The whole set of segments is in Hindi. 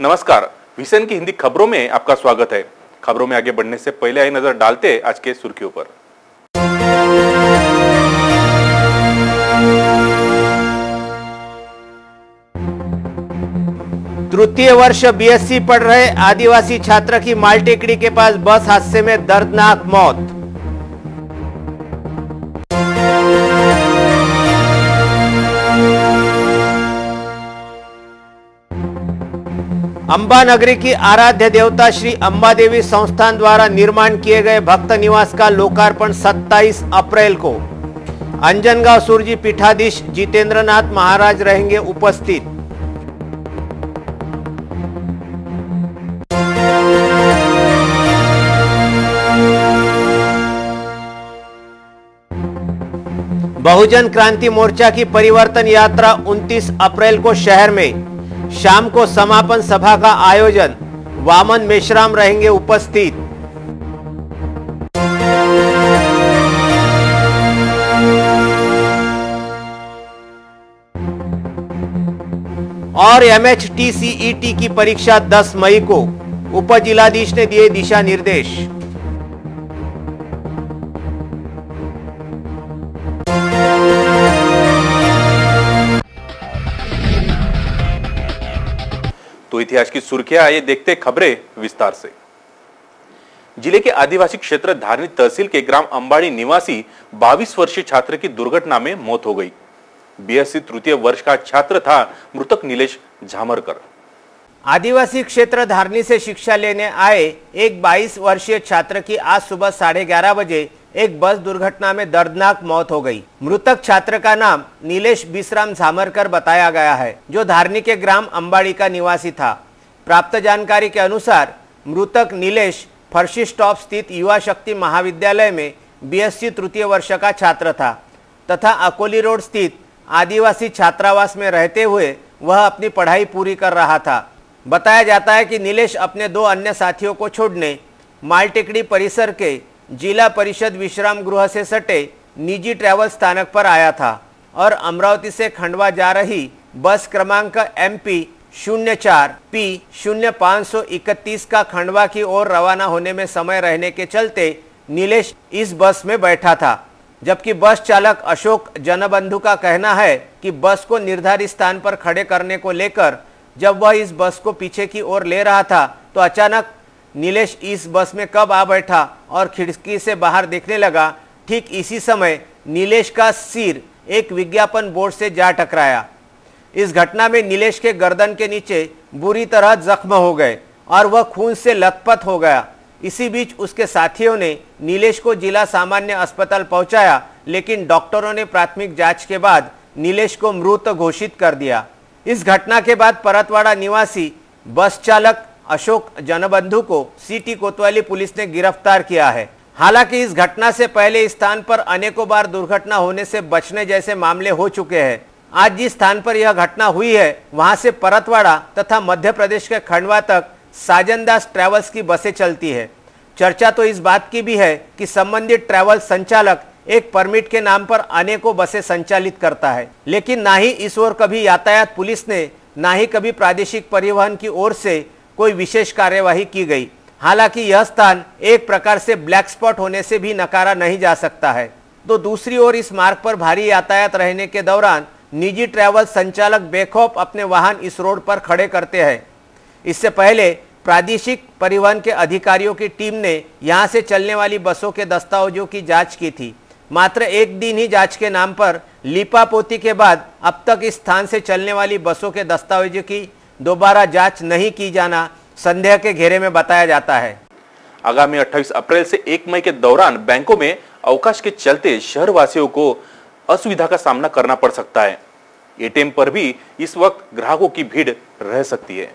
नमस्कार, विसन की हिंदी खबरों में आपका स्वागत है। खबरों में आगे बढ़ने से पहले आइए नजर डालते आज के सुर्खियों पर। तृतीय वर्ष बीएससी पढ़ रहे आदिवासी छात्र की मालटेकड़ी के पास बस हादसे में दर्दनाक मौत। अंबा नगरी की आराध्य देवता श्री अंबा देवी संस्थान द्वारा निर्माण किए गए भक्त निवास का लोकार्पण 27 अप्रैल को। अंजनगांव सुरजी पीठाधीश जितेंद्रनाथ महाराज रहेंगे उपस्थित। बहुजन क्रांति मोर्चा की परिवर्तन यात्रा 29 अप्रैल को शहर में। शाम को समापन सभा का आयोजन। वामन मेश्राम रहेंगे उपस्थित। और MHTCET की परीक्षा 10 मई को। उप जिलाधीश ने दिए दिशा निर्देश। तो इतिहास की सुर्खियां, आइए देखते खबरें विस्तार से। जिले के आदिवासी क्षेत्र धारनी तहसील के ग्राम अंबाड़ी निवासी 22 वर्षीय छात्र की दुर्घटना में मौत हो गई। बीएससी तृतीय वर्ष का छात्र था मृतक नीलेश झामरकर। आदिवासी क्षेत्र धारनी से शिक्षा लेने आए एक 22 वर्षीय छात्र की आज सुबह 11:30 बजे एक बस दुर्घटना में दर्दनाक मौत हो गई। मृतक छात्र का नाम नीलेश बिश्राम झामरकर बताया गया है, जो धारनी के ग्राम अंबाड़ी का निवासी था। प्राप्त जानकारी के अनुसार मृतक नीलेश फर्शी स्टॉप स्थित युवा शक्ति महाविद्यालय में बीएससी तृतीय वर्ष का छात्र था तथा अकोली रोड स्थित आदिवासी छात्रावास में रहते हुए वह अपनी पढ़ाई पूरी कर रहा था। बताया जाता है कि नीलेश अपने 2 अन्य साथियों को छोड़ने मालटेकड़ी परिसर के जिला परिषद विश्राम गृह से सटे निजी ट्रैवल स्थानक पर आया था और अमरावती से खंडवा जा रही बस क्रमांक MP 04 P 0531 का खंडवा की ओर रवाना होने में समय रहने के चलते नीलेश इस बस में बैठा था, जबकि बस चालक अशोक जनबंधु का कहना है कि बस को निर्धारित स्थान पर खड़े करने को लेकर जब वह इस बस को पीछे की ओर ले रहा था तो अचानक नीलेश इस बस में कब आ बैठा और खिड़की से बाहर देखने लगा। ठीक इसी समय नीलेश का सिर एक विज्ञापन बोर्ड से जा टकराया। इस घटना में नीलेश के गर्दन के नीचे बुरी तरह जख्म हो गए और वह खून से लथपथ हो गया। इसी बीच उसके साथियों ने नीलेश को जिला सामान्य अस्पताल पहुंचाया, लेकिन डॉक्टरों ने प्राथमिक जांच के बाद नीलेश को मृत घोषित कर दिया। इस घटना के बाद परतवाड़ा निवासी बस चालक अशोक जनबंधु को सिटी कोतवाली पुलिस ने गिरफ्तार किया है। हालांकि इस घटना से पहले इस स्थान पर अनेकों बार दुर्घटना होने से बचने जैसे मामले हो चुके हैं। आज जिस स्थान पर यह घटना हुई है वहां से परतवाड़ा तथा मध्य प्रदेश के खंडवा तक साजनदास ट्रैवल्स की बसें चलती है। चर्चा तो इस बात की भी है कि संबंधित ट्रैवल संचालक एक परमिट के नाम पर अनेकों बसें संचालित करता है, लेकिन ना ही इस ओर कभी यातायात पुलिस ने ना ही कभी प्रादेशिक परिवहन की ओर से कोई विशेष कार्यवाही की गई। हालांकि यह स्थान एक प्रकार से ब्लैक स्पॉट होने से भी नकारा नहीं जा सकता है। तो दूसरी ओर इस मार्ग पर भारी यातायात रहने के दौरान निजी ट्रैवल संचालक बेखौफ अपने वाहन इस रोड पर खड़े करते हैं। इससे पहले प्रादेशिक परिवहन के अधिकारियों की टीम ने यहां से चलने वाली बसों के दस्तावेजों की जांच की थी। मात्र एक दिन ही जांच के नाम पर लीपापोती के बाद अब तक इस स्थान से चलने वाली बसों के दस्तावेजों की दोबारा जांच नहीं की जाना संदेह के घेरे में बताया जाता है। आगामी 28 अप्रैल से 1 मई के दौरान बैंकों में अवकाश के चलते शहर वासियों को असुविधा का सामना करना पड़ सकता है। एटीएम पर भी इस वक्त ग्राहकों की भीड़ रह सकती है।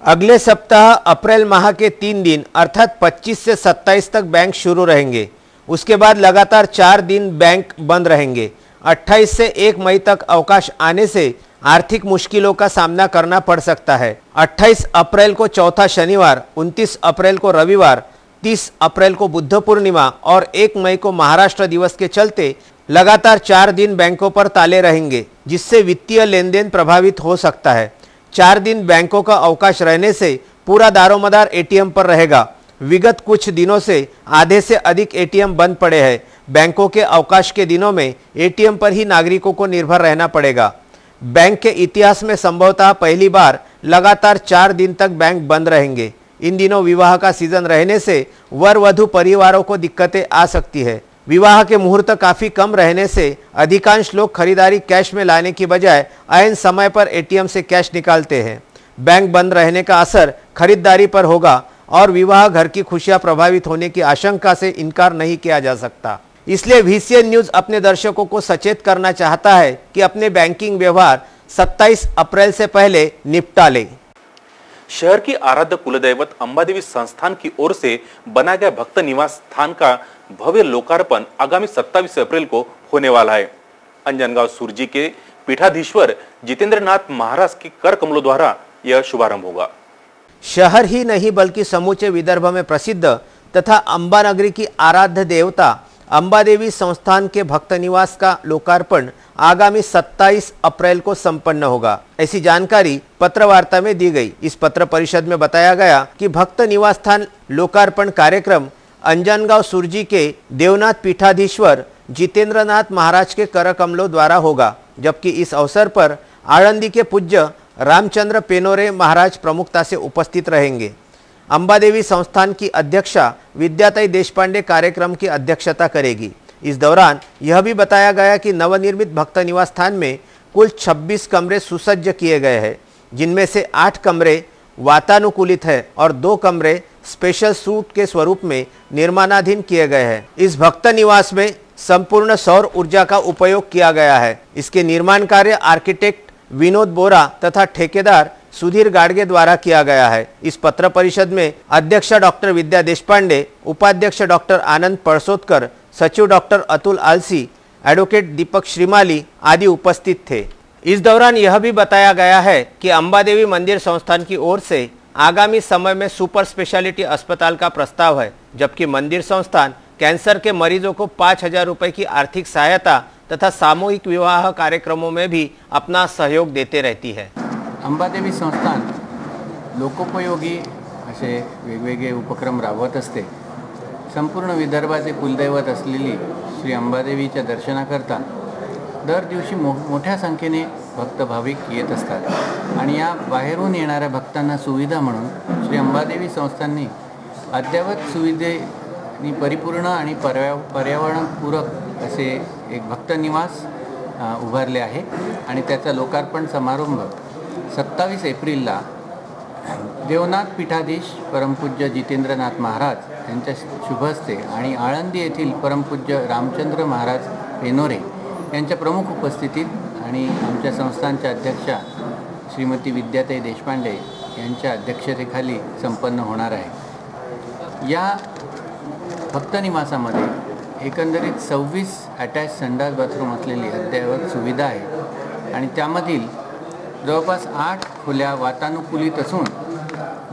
अगले सप्ताह अप्रैल माह के 3 दिन अर्थात 25 से 27 तक बैंक शुरू रहेंगे। उसके बाद लगातार 4 दिन बैंक बंद रहेंगे। 28 से 1 मई तक अवकाश आने से आर्थिक मुश्किलों का सामना करना पड़ सकता है। 28 अप्रैल को चौथा शनिवार, 29 अप्रैल को रविवार, 30 अप्रैल को बुद्ध पूर्णिमा और 1 मई को महाराष्ट्र दिवस के चलते लगातार 4 दिन बैंकों पर ताले रहेंगे, जिससे वित्तीय लेन देन प्रभावित हो सकता है। 4 दिन बैंकों का अवकाश रहने से पूरा दारोमदार एटीएम पर रहेगा। विगत कुछ दिनों से आधे से अधिक एटीएम बंद पड़े हैं। बैंकों के अवकाश के दिनों में एटीएम पर ही नागरिकों को निर्भर रहना पड़ेगा। बैंक के इतिहास में संभवतः पहली बार लगातार 4 दिन तक बैंक बंद रहेंगे। इन दिनों विवाह का सीजन रहने से वर वधु परिवारों को दिक्कतें आ सकती है। विवाह के मुहूर्त काफी कम रहने से अधिकांश लोग खरीदारी कैश में लाने की बजाय ऐन समय पर एटीएम से कैश निकालते हैं। बैंक बंद रहने का असर खरीदारी पर होगा और विवाह घर की खुशियां प्रभावित होने की आशंका से इनकार नहीं किया जा सकता। इसलिए VCN न्यूज अपने दर्शकों को सचेत करना चाहता है कि अपने बैंकिंग व्यवहार 27 अप्रैल से पहले निपटा लें। शहर की आराध्य कुलदैवत अंबादेवी संस्थान की ओर से बनाया गया भक्त निवास स्थान का भव्य लोकार्पण आगामी 27 अप्रैल को होने वाला है। अंजनगांव सुरजी के पीठाधीश्वर जितेंद्रनाथ महाराज के कर कमलों द्वारा यह शुभारंभ होगा। शहर ही नहीं बल्कि समूचे विदर्भ में प्रसिद्ध तथा अंबा नगरी की आराध्य देवता अंबादेवी संस्थान के भक्त निवास का लोकार्पण आगामी 27 अप्रैल को संपन्न होगा। ऐसी जानकारी पत्र वार्ता में दी गई। इस पत्र परिषद में बताया गया कि भक्त निवास स्थान लोकार्पण कार्यक्रम अंजनगांव सुरजी के देवनाथ पीठाधीश्वर जितेंद्रनाथ महाराज के कर कमलों द्वारा होगा, जबकि इस अवसर पर आळंदी के पूज्य रामचंद्र पेनोरे महाराज प्रमुखता से उपस्थित रहेंगे। अंबादेवी संस्थान की अध्यक्षा विद्याताई देशपांडे कार्यक्रम की अध्यक्षता करेगी। इस दौरान यह भी बताया गया कि नवनिर्मित भक्त निवास स्थान में कुल 26 कमरे सुसज्ज किए गए हैं, जिनमें से 8 कमरे वातानुकूलित है और 2 कमरे स्पेशल सूट के स्वरूप में निर्माणाधीन किए गए हैं। इस भक्त निवास में संपूर्ण सौर ऊर्जा का उपयोग किया गया है। इसके निर्माण कार्य आर्किटेक्ट विनोद बोरा तथा ठेकेदार सुधीर गाडगे द्वारा किया गया है। इस पत्र परिषद में अध्यक्ष डॉक्टर विद्या देशपांडे, उपाध्यक्ष डॉक्टर आनंद परसोत्कर, सचिव डॉक्टर अतुल आलसी, एडवोकेट दीपक श्रीमाली आदि उपस्थित थे। इस दौरान यह भी बताया गया है कि अंबादेवी मंदिर संस्थान की ओर से आगामी समय में सुपर स्पेशलिटी अस्पताल का प्रस्ताव है, जबकि मंदिर संस्थान कैंसर के मरीजों को 5,000 रुपए की आर्थिक सहायता तथा सामूहिक विवाह कार्यक्रमों में भी अपना सहयोग देते रहती है। अंबादेवी संस्थान लोकोपयोगी असे वेगवेगळे उपक्रम राबवत असते। संपूर्ण विदर्भाचे कुलदैवत असलेली श्री अंबादेवीच्या दर्शनाकरता दर दिवशी मोठ्या संख्येने भक्त भाविक येत असतात आणि या बाहेरून येणाऱ्या भक्तांना सुविधा म्हणून श्री अंबादेवी संस्थांनी अद्ययावत सुविधेनी परिपूर्ण आणि पर्यावरणपूरक असे एक भक्त निवास उभारले आहे आणि त्याचा लोकार्पण समारंभ 27 एप्रिलला देवनाथ पीठाधीश परमपूज्य जितेंद्रनाथ महाराज यांच्या शुभहस्ते आणि आळंदी येथील परमपूज्य रामचंद्र महाराज पेनोरे यांच्या प्रमुख उपस्थितीत आणि आमच्या संस्थानच्या अध्यक्षा श्रीमती विद्याताई देशपांडे यांच्या अध्यक्षतेखाली संपन्न होणार आहे। या भक्त निवासामध्ये एकंदरीत 26 अटॅच संडास बाथरूम असलेली अद्ययावत सुविधा आहे आणि त्यामधील जवळपास 8 खोल्या वातानुकूलित असून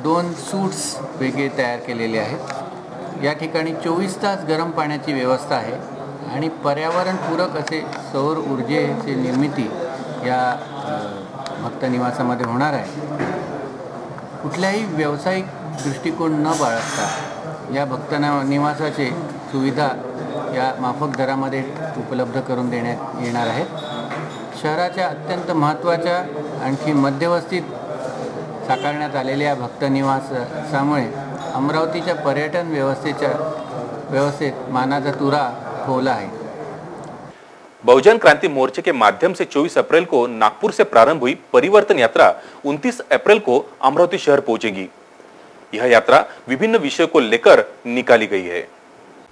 2 सूट्स वेगळे तयार केलेले आहेत। या ठिकाणी 24 तास गरम पाण्याची व्यवस्था आहे आणि पर्यावरणपूरक असे सौर ऊर्जेची निर्मिती या भक्त निवासामध्ये होणार आहे। कुठल्याही व्यावसायिक दृष्टिकोन न बाळगता या भक्त निवासाची सुविधा या माफक दरामध्ये उपलब्ध करून देण्यात येणार आहेत। शहराच्या अत्यंत महत्त्वाच्या आणखी मध्यवस्तीत साकारण्यात आलेल्या भक्त निवासामुळे अमरावतीच्या पर्यटन व्यवस्थेत मानाचा तुरा खोला है। बहुजन क्रांति मोर्चे के माध्यम से 24 अप्रैल को नागपुर से प्रारंभ हुई परिवर्तन यात्रा 29 अप्रैल को अमरावती शहर पहुंचेगी। यह यात्रा विभिन्न विषयों को लेकर निकाली गई है।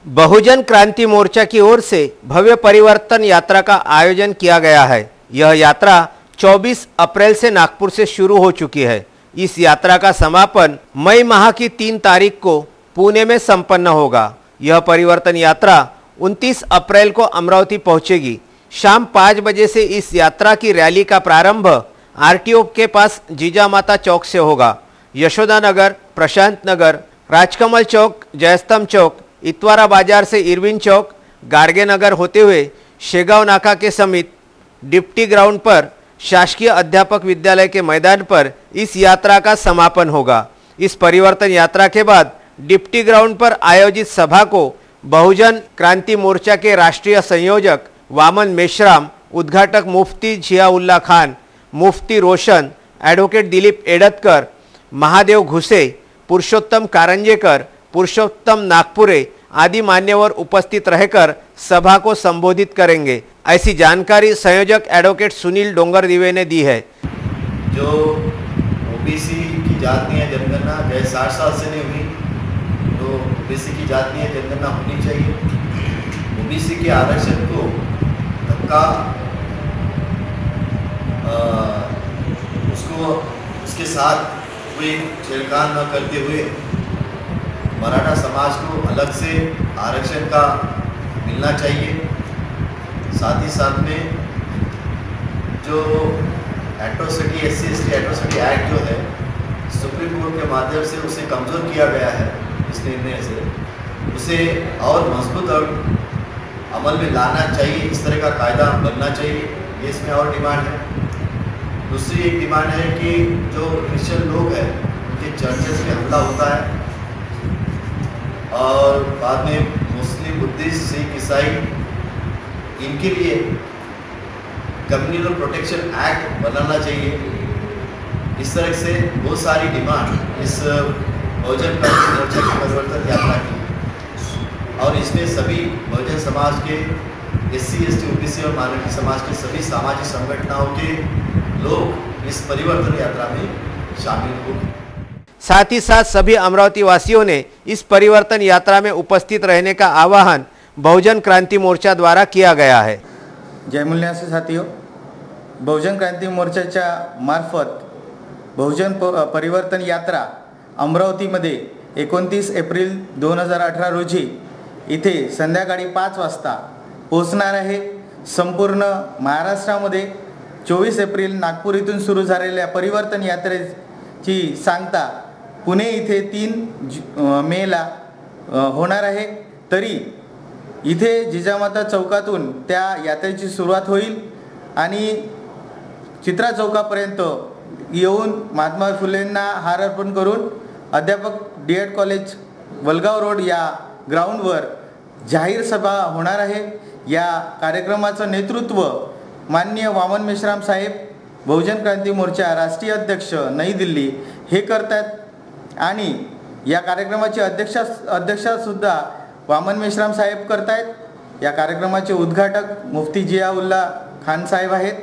बहुजन क्रांति मोर्चा की ओर से भव्य परिवर्तन यात्रा का आयोजन किया गया है। यह यात्रा 24 अप्रैल से नागपुर से शुरू हो चुकी है। इस यात्रा का समापन मई माह की 3 तारीख को पुणे में संपन्न होगा। यह परिवर्तन यात्रा 29 अप्रैल को अमरावती पहुंचेगी। शाम 5 बजे से इस यात्रा की रैली का प्रारंभ आरटीओ के पास जीजामाता चौक से होगा। यशोदा नगर, प्रशांत नगर, राजकमल चौक, जयस्तंभ चौक, इतवारा बाजार से इरविन चौक, गाडगे नगर होते हुए शेगांव नाका के समीप डिप्टी ग्राउंड पर शासकीय अध्यापक विद्यालय के मैदान पर इस यात्रा का समापन होगा। इस परिवर्तन यात्रा के बाद डिप्टी ग्राउंड पर आयोजित सभा को बहुजन क्रांति मोर्चा के राष्ट्रीय संयोजक वामन मेश्राम, उद्घाटक मुफ्ती जियाउल्ला खान, मुफ्ती रोशन, एडवोकेट दिलीप एडतकर, महादेव घुसे, पुरुषोत्तम कारंजेकर, पुरुषोत्तम नागपुरे आदि मान्यवर उपस्थित रहकर सभा को संबोधित करेंगे। ऐसी जानकारी संयोजक एडवोकेट सुनील डोंगरदिवे ने दी है। जो ओबीसी की जातीय जनगणना गए 60 साल से नहीं हुई, तो ओबीसी की जातीय जनगणना होनी चाहिए। ओबीसी के आरक्षण को धक्का उसके साथ कोई छेड़खानी न करते हुए मराठा समाज को अलग से आरक्षण का मिलना चाहिए। साथ ही साथ में जो एट्रोसिटी SC/ST एट्रोसिटी एक्ट जो है सुप्रीम कोर्ट के माध्यम से उसे कमज़ोर किया गया है, इस निर्णय से उसे और मजबूत और अमल में लाना चाहिए। इस तरह का कायदा बनना चाहिए, ये इसमें और डिमांड है। दूसरी एक डिमांड है कि जो क्रिश्चियन लोग हैं उनके चर्चेस में हमला होता है और बाद में मुस्लिम, बुद्धिस्ट, सिख, ईसाई, इनके लिए कम्युनल प्रोटेक्शन एक्ट बनाना चाहिए। इस तरह से बहुत सारी डिमांड इस बहुजन क्रांति मोर्चा की परिवर्तन यात्रा की और इसमें सभी बहुजन समाज के SC/ST, OBC और माइनॉरिटी समाज के सभी सामाजिक संगठनों के लोग इस परिवर्तन यात्रा में शामिल होंगे। साथ ही साथ सभी अमरावती वासियों ने इस परिवर्तन यात्रा में उपस्थित रहने का आह्वान बहुजन क्रांति मोर्चा द्वारा किया गया है। जय मूल्यासी साथियों, बहुजन क्रांती मोर्चाच्या मार्फत बहुजन परिवर्तन यात्रा अमरावतीमध्ये 29 एप्रिल 2018 रोजी इथे संध्याकाळी 5 वाजता पोहोचणार आहे। संपूर्ण महाराष्ट्रामध्ये 24 एप्रिल नागपूर इथून सुरू झालेल्या परिवर्तन यात्रेची सांगता पुणे इथे 3 मेला होणार आहे। तरी इथे जिजामाता चौकातून त्या यात्रेची सुरुवात होईल आणि चित्रा चौकापर्यंत येऊन महात्मा फुलेंना हार अर्पण करून अध्यापक DED कॉलेज वलगाव रोड या ग्राउंडवर जाहीर सभा होणार आहे। या कार्यक्रमाचं नेतृत्व माननीय वामन मेश्राम साहेब, बहुजन क्रांती मोर्चा राष्ट्रीय अध्यक्ष नई दिल्ली हे करतात आणि या कार्यक्रमाची अध्यक्षा सुद्धा वामन मेश्राम साहेब करतायत। या कार्यक्रमाचे उद्घाटक मुफ्ती जियाउल्ला खान साहेब आहेत।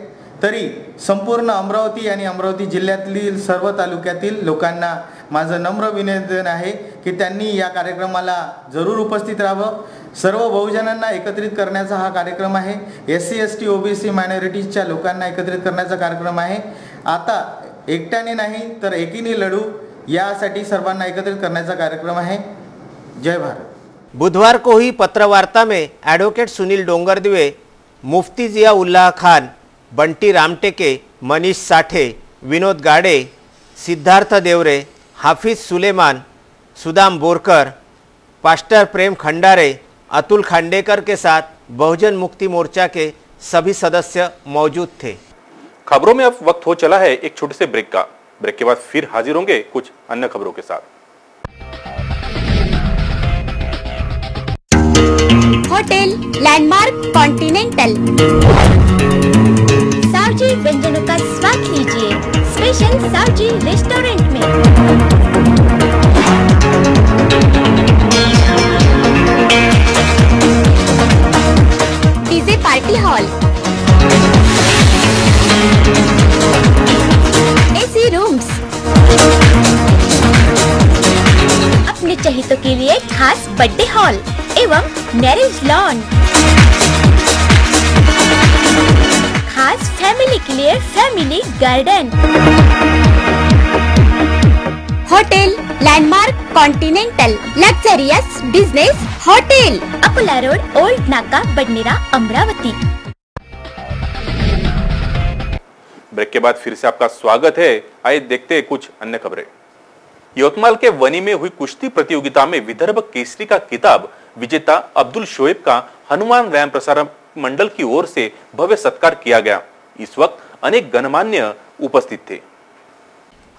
तरी संपूर्ण अमरावती आणि अमरावती जिल्ह्यातील सर्व तालुक्यातील लोकांना माझं नम्र विनंती आहे की त्यांनी या कार्यक्रमाला जरूर उपस्थित राहावं। सर्व बहुजनांना एकत्रित करण्याचा हा कार्यक्रम आहे। SC/ST OBC मायनॉरिटीजच्या लोकांना एकत्रित करण्याचा कार्यक्रम आहे। आता एकट्याने नाही तर एकीने लढू, यासाठी सर्वांना एकत्रित करण्याचा कार्यक्रम आहे। जय भारत। बुधवार को ही पत्रवार्ता में एडवोकेट सुनील डोंगरदिवे, मुफ्ती जियाउल्ला खान, बंटी रामटेके, मनीष साठे, विनोद गाडे, सिद्धार्थ देवरे, हाफिज सुलेमान, सुदाम बोरकर, पास्टर प्रेम खंडारे, अतुल खांडेकर के साथ बहुजन मुक्ति मोर्चा के सभी सदस्य मौजूद थे। खबरों में अब वक्त हो चला है एक छोटे से ब्रेक का। ब्रेक के बाद फिर हाजिर होंगे कुछ अन्य खबरों के साथ। होटल लैंडमार्क कॉन्टिनेंटल सावजी व्यंजनों का स्वाद लीजिए स्पेशल सावजी रेस्टोरेंट में। DJ party hall, AC rooms, अपने चहेतों के लिए खास बर्थडे हॉल एवं मैरिज लॉन, खास फैमिली के लिए family garden. Hotel landmark continental luxurious business hotel, Akola road, old नाका, बडनेरा, अमरावती। ब्रेक के बाद फिर से आपका स्वागत है। आइए देखते हैं कुछ अन्य खबरें। यवतमाल के वनी में हुई कुश्ती प्रतियोगिता में विदर्भ केसरी का खिताब विजेता अब्दुल शोएब का हनुमान व्यायाम प्रसारण मंडल की ओर से भव्य सत्कार किया गया। इस वक्त अनेक गणमान्य उपस्थित थे।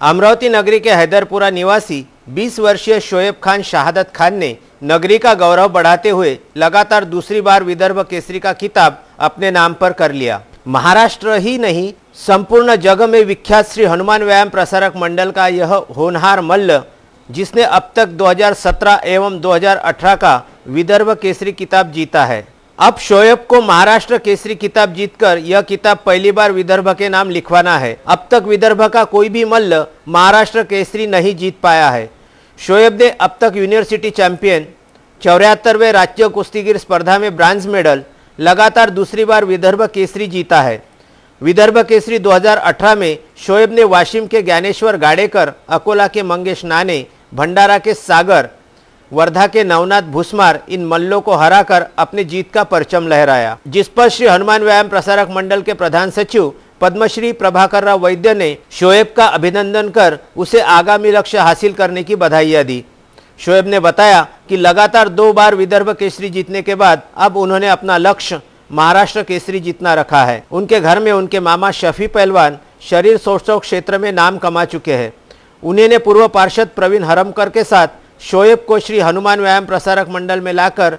अमरावती नगरी के हैदरपुरा निवासी 20 वर्षीय शोएब खान शहादत खान ने नगरी का गौरव बढ़ाते हुए लगातार दूसरी बार विदर्भ केसरी का खिताब अपने नाम पर कर लिया। महाराष्ट्र ही नहीं, संपूर्ण जगत में विख्यात श्री हनुमान व्यायाम प्रसारक मंडल का यह होनहार मल्ल, जिसने अब तक 2017 एवं 2018 का विदर्भ केसरी खिताब जीता है, अब शोएब को महाराष्ट्र केसरी खिताब जीतकर यह खिताब पहली बार विदर्भ के नाम लिखवाना है। अब तक विदर्भ का कोई भी मल्ल महाराष्ट्र केसरी नहीं जीत पाया है। शोएब ने अब तक यूनिवर्सिटी चैंपियन, 74वें राज्य कुश्तीगीर स्पर्धा में ब्रांज मेडल, लगातार दूसरी बार विदर्भ केसरी जीता है। विदर्भ केसरी 2018 में शोएब ने वाशिम के ज्ञानेश्वर गाडेकर, अकोला के मंगेश नाने, भंडारा के सागर, वर्धा के नवनाथ भूसमार इन मल्लों को हराकर अपनी जीत का परचम लहराया, जिस पर श्री हनुमान व्यायाम प्रसारक मंडल के प्रधान सचिव पद्मश्री प्रभाकर राव वैद्य ने शोएब का अभिनंदन कर उसे आगामी लक्ष्य हासिल करने की बधाइयां दी। शोएब ने बताया कि लगातार 2 बार विदर्भ केसरी जीतने के बाद अब उन्होंने अपना लक्ष्य महाराष्ट्र केसरी जीतना रखा है। उनके घर में उनके मामा शफी पहलवान शरीर सौष्ठव क्षेत्र में नाम कमा चुके हैं। उन्होंने पूर्व पार्षद प्रवीण हरमकर के साथ शोएब को श्री हनुमान व्यायाम प्रसारक मंडल में लाकर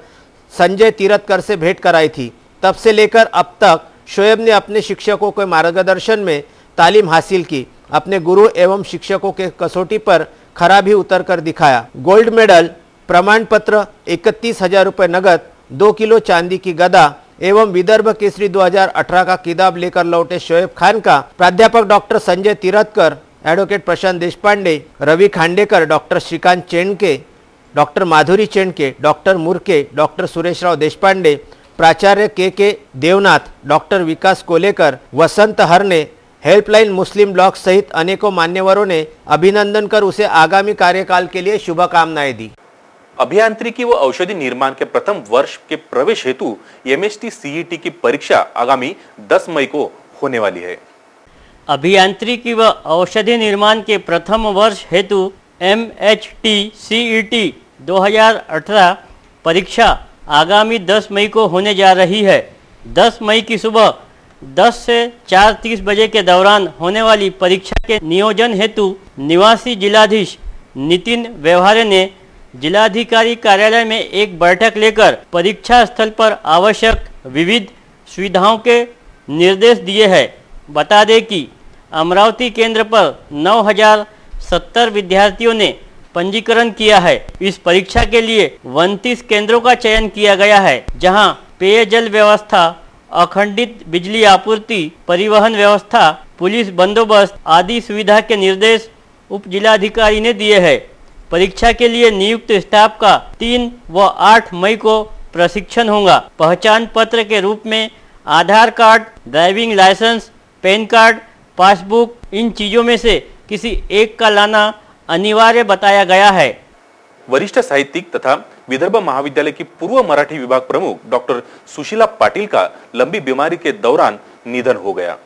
संजय तीरथकर से भेंट कराई थी। तब से लेकर अब तक शोएब ने अपने शिक्षकों के मार्गदर्शन में तालीम हासिल की, अपने गुरु एवं शिक्षकों के कसौटी पर खरा भी उतर कर दिखाया। गोल्ड मेडल, प्रमाण पत्र, 31,000 रुपये नगद, 2 किलो चांदी की गदा एवं विदर्भ केसरी 2018 का खिताब लेकर लौटे शोएब खान का प्राध्यापक डॉक्टर संजय तीरथकर, एडवोकेट प्रशांत देशपांडे, रवि खांडेकर, डॉक्टर श्रीकांत चेंडके, डॉक्टर माधुरी चेंडके, डॉक्टर मुरके, डॉक्टर सुरेशराव देशपांडे, प्राचार्य के देवनाथ, डॉक्टर विकास कोलेकर, वसंत हरने, हेल्पलाइन मुस्लिम ब्लॉक सहित अनेकों मान्यवरों ने अभिनंदन कर उसे आगामी कार्यकाल के लिए शुभकामनाएं दी। अभियांत्रिकी व औषधि निर्माण के प्रथम वर्ष के प्रवेश हेतु MST CET की परीक्षा आगामी 10 मई को होने वाली है। अभियांत्रिकी व औषधि निर्माण के प्रथम वर्ष हेतु MHT CET 2018 परीक्षा आगामी 10 मई को होने जा रही है। 10 मई की सुबह 10 से 4:30 बजे के दौरान होने वाली परीक्षा के नियोजन हेतु निवासी जिलाधीश नितिन व्यवहारे ने जिलाधिकारी कार्यालय में एक बैठक लेकर परीक्षा स्थल पर आवश्यक विविध सुविधाओं के निर्देश दिए हैं। बता दें कि अमरावती केंद्र पर 9,070 विद्यार्थियों ने पंजीकरण किया है। इस परीक्षा के लिए 29 केंद्रों का चयन किया गया है, जहां पेयजल व्यवस्था, अखंडित बिजली आपूर्ति, परिवहन व्यवस्था, पुलिस बंदोबस्त आदि सुविधा के निर्देश उप जिलाधिकारी ने दिए हैं। परीक्षा के लिए नियुक्त स्टाफ का 3 व 8 मई को प्रशिक्षण होगा। पहचान पत्र के रूप में Aadhaar card, driving licence, PAN card, passbook, इन चीज़ों में से किसी एक का लाना अनिवार्य बताया गया है। वरिष्ठ साहित्यिक तथा विदर्भ महाविद्यालय की पूर्व मराठी विभाग प्रमुख डॉक्टर सुशीला पाटिल का लंबी बीमारी के दौरान निधन हो गया।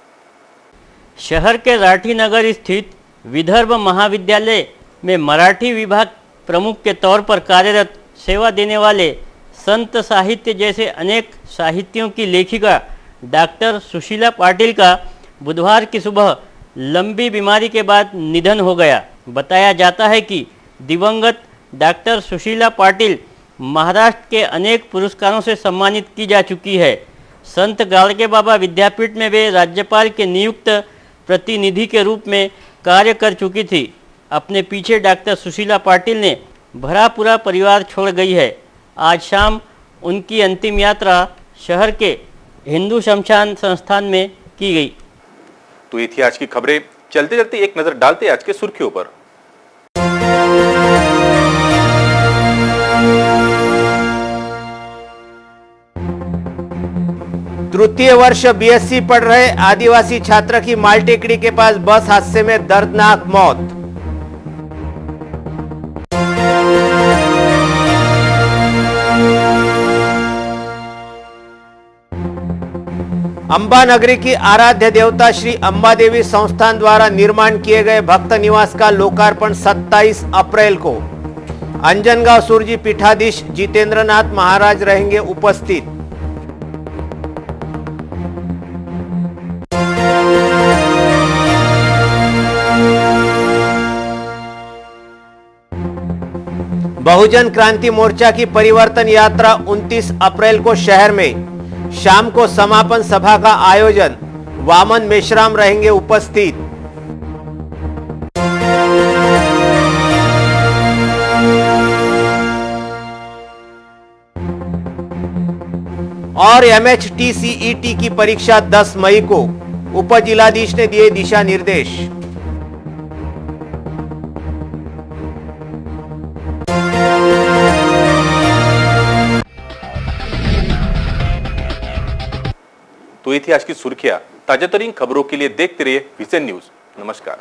शहर के राठी नगर स्थित विदर्भ महाविद्यालय में मराठी विभाग प्रमुख के तौर पर कार्यरत सेवा देने वाले संत साहित्य जैसे अनेक साहित्यों की लेखिका डॉक्टर सुशीला पाटिल का बुधवार की सुबह लंबी बीमारी के बाद निधन हो गया। बताया जाता है कि दिवंगत डॉक्टर सुशीला पाटिल महाराष्ट्र के अनेक पुरस्कारों से सम्मानित की जा चुकी है। संत गाडगे बाबा विद्यापीठ में वे राज्यपाल के नियुक्त प्रतिनिधि के रूप में कार्य कर चुकी थी। अपने पीछे डॉक्टर सुशीला पाटिल ने भरा पूरा परिवार छोड़ गई है। आज शाम उनकी अंतिम यात्रा शहर के हिंदू शमशान संस्थान में की गई। तो ये थी आज की खबरें। चलते चलते एक नजर डालते आज के सुर्खियों पर। तृतीय वर्ष BSc पढ़ रहे आदिवासी छात्र की मालटेकड़ी के पास बस हादसे में दर्दनाक मौत। अंबा नगरी की आराध्य देवता श्री अंबा देवी संस्थान द्वारा निर्माण किए गए भक्त निवास का लोकार्पण 27 अप्रैल को। अंजनगांव सूरजी पीठाधीश जितेंद्रनाथ महाराज रहेंगे उपस्थित। बहुजन क्रांति मोर्चा की परिवर्तन यात्रा 29 अप्रैल को शहर में, शाम को समापन सभा का आयोजन, वामन मेश्राम रहेंगे उपस्थित। और MHT CET की परीक्षा 10 मई को, उप जिलाधीश ने दिए दिशा निर्देश। तो ये थी आज की सुर्खियां। ताजातरीन खबरों के लिए देखते रहिए विजन न्यूज। नमस्कार।